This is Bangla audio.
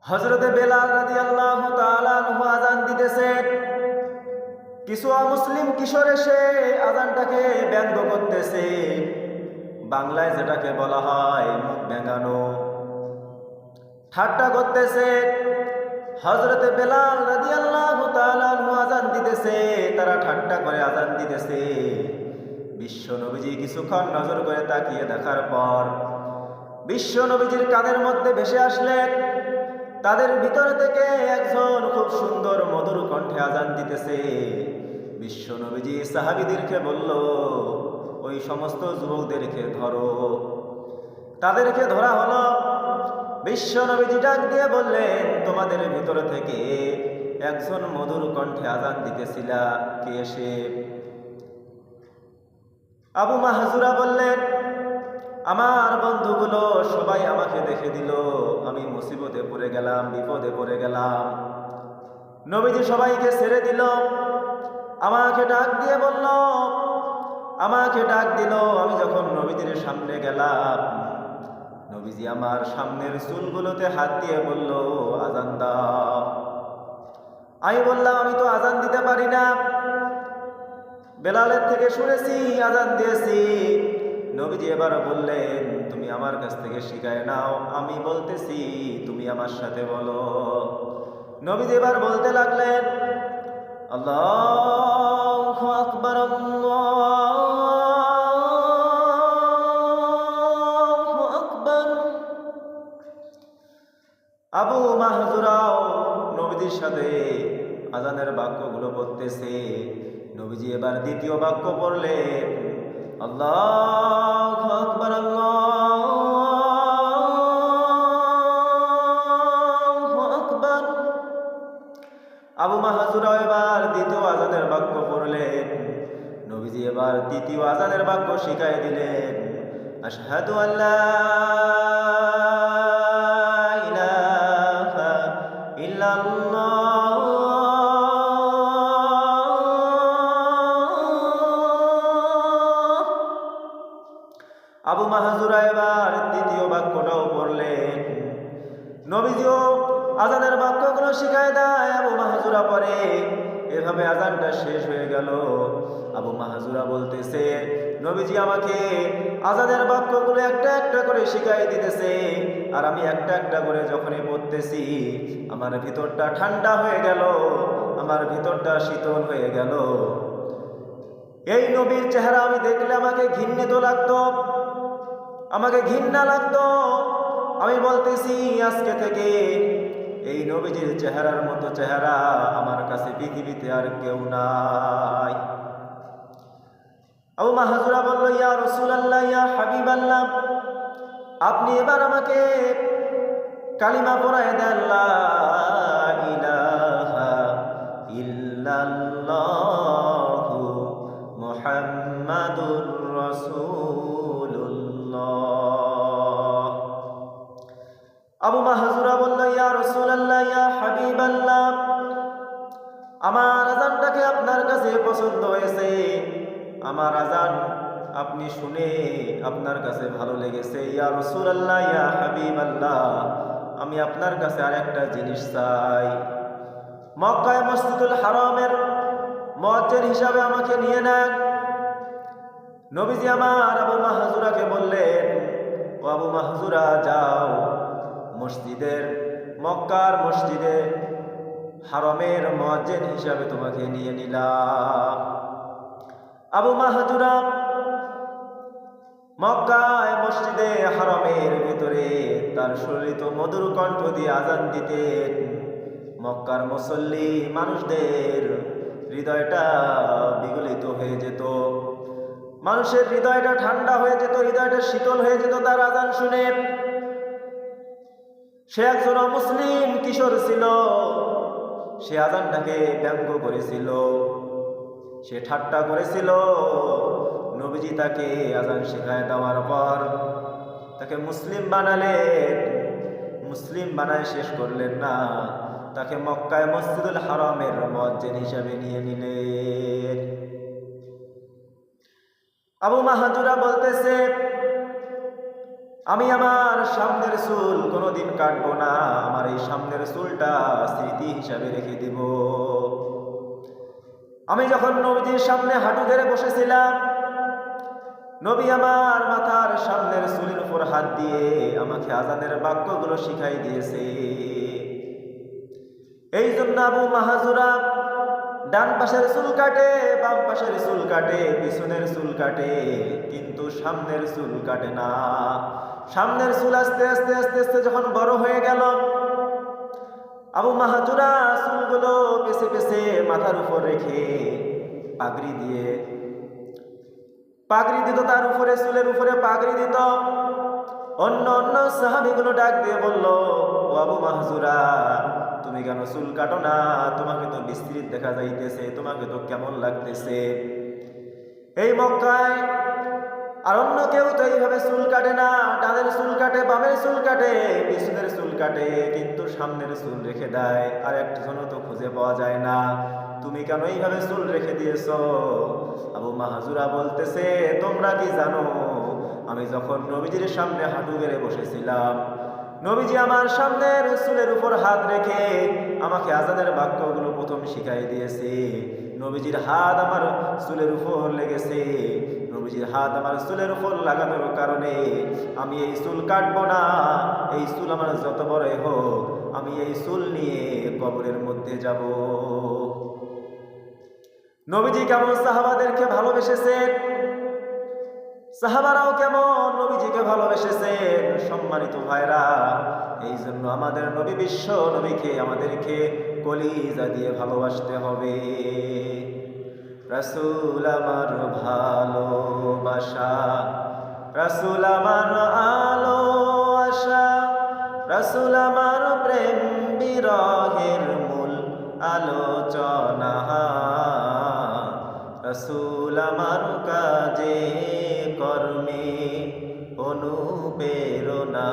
হযরতে বেলাল রাদিয়াল্লাহু তাআলা আনহু আযান দিতেছেন। কিছু অমুসলিম কিশোর এসে আযানটাকে ব্যঙ্গ করতেছে। বাংলায় যেটাকে বলা হয় মুখ ভেঙানো, ঠাট্টা করতেছে। হযরতে বেলাল রাদিয়াল্লাহু তাআলা আনহু আযান দিতেছে, তারা ঠাট্টা করে আযান দিতেছে। বিশ্ব নবীজি কিছুক্ষণ নজর করে তাকিয়ে দেখার পর বিশ্ব নবীজির কানের মধ্যে ভেসে আসলেন। তাদের ভিতর থেকে একজন খুব সুন্দর মধুর কণ্ঠে আযান দিতেছে। বিশ্ব নবীজি সাহাবীদেরকে বলল, ওই সমস্ত যুবকদেরকে ধরো। তাদেরকে ধরা হলো। বিশ্ব নবীজি ডাক দিয়ে বললেন, তোমাদের ভিতর থেকে একজন মধুর কণ্ঠে আযান দিতেছিল, কে সে? আবু মাহজুরা বললেন, আমার বন্ধুগুলো সবাই আমাকে দেখে দিল, আমি মুসিবতে পড়ে গেলাম, বিপদে পড়ে গেলাম। নবীজি সবাইকে ছেড়ে দিল, আমাকে ডাক দিয়ে বলল, আমাকে ডাক দিল। আমি যখন নবীজির সামনে গেলাম, নবীজি আমার সামনের চুলগুলোতে হাত দিয়ে বলল, আযান দাও। আমি বললাম, আমি তো আযান দিতে পারি না, বেলালের থেকে শুনেছি, আযান দিয়েছি। নবীজি এবার বললেন, তুমি আমার কাছ থেকে শিখায় নাও, আমি বলতেছি, তুমি আমার সাথে বলো। নবীজি এবার বলতে লাগলেন, আল্লাহু আকবার, আল্লাহু আকবার। আবু মাহজুরাও নবীজির সাথে আযানের বাক্যগুলো পড়তেছে। নবীজি এবার দ্বিতীয় বাক্য পড়লেন, আল্লাহু আকবার, আল্লাহু আকবার। আবু মাহজুরা এবার দ্বিতীয় আযানের বাক্য পড়লেন। নবীজি এবার তৃতীয় আযানের বাক্য শিখাই দিলেন, আশহাদু আল্লা ইলাহা ইল্লাল্লাহ। আবু মাহজুরা এবার তৃতীয় বাক্যটাও পড়লেন। নবীজিও আযানের বাক্যগুলো শিখায় দেয়, আবু মাহজুরা পড়ে। এভাবে আযানটা শেষ হয়ে গেল। আবু মাহজুরা বলতেছে, নবীজি আমাকে আযানের বাক্যগুলো একটা একটা করে শিখাই দিতেছে, আর আমি একটা একটা করে যখনই পড়তেছি, আমার ভিতরটা ঠান্ডা হয়ে গেল, আমার ভিতরটা শীতল হয়ে গেল। এই নবীর চেহারা আমি দেখলে আমাকে ঘৃণিত লাগতো, আমাকে ঘৃণা লাগতো। আমি বলতেছি, আজকে থেকে এই নবীজির চেহারার মতো চেহারা আমার কাছে পৃথিবীতে আর কেউ নাই। আবু মাহজুরা বলল, ইয়া রাসূলুল্লাহ, ইয়া হাবিবাল্লাহ, আপনি এবার আমাকে কালিমা পড়ায় দেন, লা ইলাহা ইল্লাল্লাহু মুহাম্মাদুর রাসূলুল্লাহ। আবু মাহজুরা বলল, ইয়া রাসূলুল্লাহ, ইয়া হাবিবাল্লাহ, আমার আযানটাকে আপনার কাছে পছন্দ হয়েছে, আমার আযান আপনি শুনে আপনার কাছে ভালো লেগেছে। ইয়া রাসূলুল্লাহ, ইয়া হাবিবাল্লাহ, আমি আপনার কাছে আরেকটা জিনিস চাই, মক্কায় মসজিদুল হারামের মুয়াজ্জিন হিসাবে আমাকে নিয়ে নেন। নবীজি আমার আবু মাহজুরাকে বললেন, ও আবু মাহজুরা, যাও মসজিদের, মক্কার মসজিদে হারামের মুয়াজ্জিন হিসাবে তোমাকে নিয়ে নিলাম। আবু মাহজুরা মক্কায় মসজিদে হারামের ভিতরে তার সুললিত মধুর কণ্ঠ দিয়ে আযান দিতেন। মক্কার মুসল্লি মানুষদের হৃদয়টা বিগলিত হয়ে যেত, মানুষের হৃদয়টা ঠান্ডা হয়ে যেত, হৃদয়টা শীতল হয়ে যেত তার আযান শুনে। সে একজন মুসলিম কিশোর ছিল, সে আযানটাকে ব্যঙ্গ করেছিল, সে ঠাট্টা করেছিল। নবীজি তাকে আযান শেখায় দেওয়ার পর তাকে মুসলিম বানালেন। মুসলিম বানায় শেষ করলেন না, তাকে মক্কায় মসজিদুল হারামের মুয়াজ্জিন হিসাবে নিয়ে নিলেন। আবু মাহজুরা বলতেছে, আমি আমার সামনের চুল কোনোদিন কাটবো না, আমার এই সামনের চুলটা স্মৃতি হিসাবে রেখে দিব। আমি যখন নবীজির সামনে হাঁটু গেড়ে বসেছিলাম, নবী আমার মাথার সামনের চুলের উপর হাত দিয়ে আমাকে আজানের বাক্যগুলো শিখাই দিয়েছে। এই জন্য আবু মাহাজুরা ডান পাশের চুল কাটে, বাম পাশের চুল কাটে, পিছনের চুল কাটে, কিন্তু সামনের চুল কাটে না। সামনের চুল আস্তে আস্তে আস্তে আস্তে যখন বড় হয়ে গেল, আবু মাহাজুরা চুলগুলো পেছে পেছে মাথার উপর রেখে পাগড়ি দিত, তার উপরে চুলের উপরে পাগড়ি দিত। অন্য অন্য সাহাবীগুলো ডাক দিয়ে বলল, ও আবু মাহজুরা, তুমি কেন চুল কাটো না? তোমাকে তো বিস্তৃত দেখা যাইতেছে, তোমাকে তো কেমন লাগতেছে। এই মক্কায় আর অন্য কেউ তো এইভাবে চুল কাটে না, ডানের চুল কাটে, বামের চুল কাটে, পিছনের চুল কাটে, কিন্তু সামনের চুল রেখে দেয়, আর একজনও তো খুঁজে পাওয়া যায় না। তুমি কেন এইভাবে চুল রেখে দিয়েছ? আবু মাহজুরা বলতেছে, তোমরা কি জানো, আমি যখন নবীজির সামনে হাঁটু গেড়ে বসেছিলাম, নবীজি আমার সামনের চুলের উপর হাত রেখে আমাকে আজানের বাক্যগুলো প্রথম শিখাই দিয়েছে। নবীজির হাত আমার চুলের উপর লেগেছে, নবীজির হাত আমার চুলের উপর লাগানোর কারণে আমি এই চুল কাটবো না। এই চুল আমার যত বড়ই হোক, আমি এই চুল নিয়ে কবরের মধ্যে যাব। নবীজি কেমন সাহাবাদেরকে ভালোবেসেছেন, সাহাবারাও কেমন নবীজিকে ভালোবেসেছেন। সম্মানিত ভাইরা, এই জন্য আমাদের নবী, বিশ্ব নবীকে আমাদেরকে কলিজা দিয়ে ভালোবাসতে হবে। রাসূল আমার ভালোবাসা, রাসূল আমার আলো আশা, রাসূল আমার প্রেম বিরহের মূল আলোচনা, রাসূল আমার কাজে কর্মে অনুপ্রেরণা।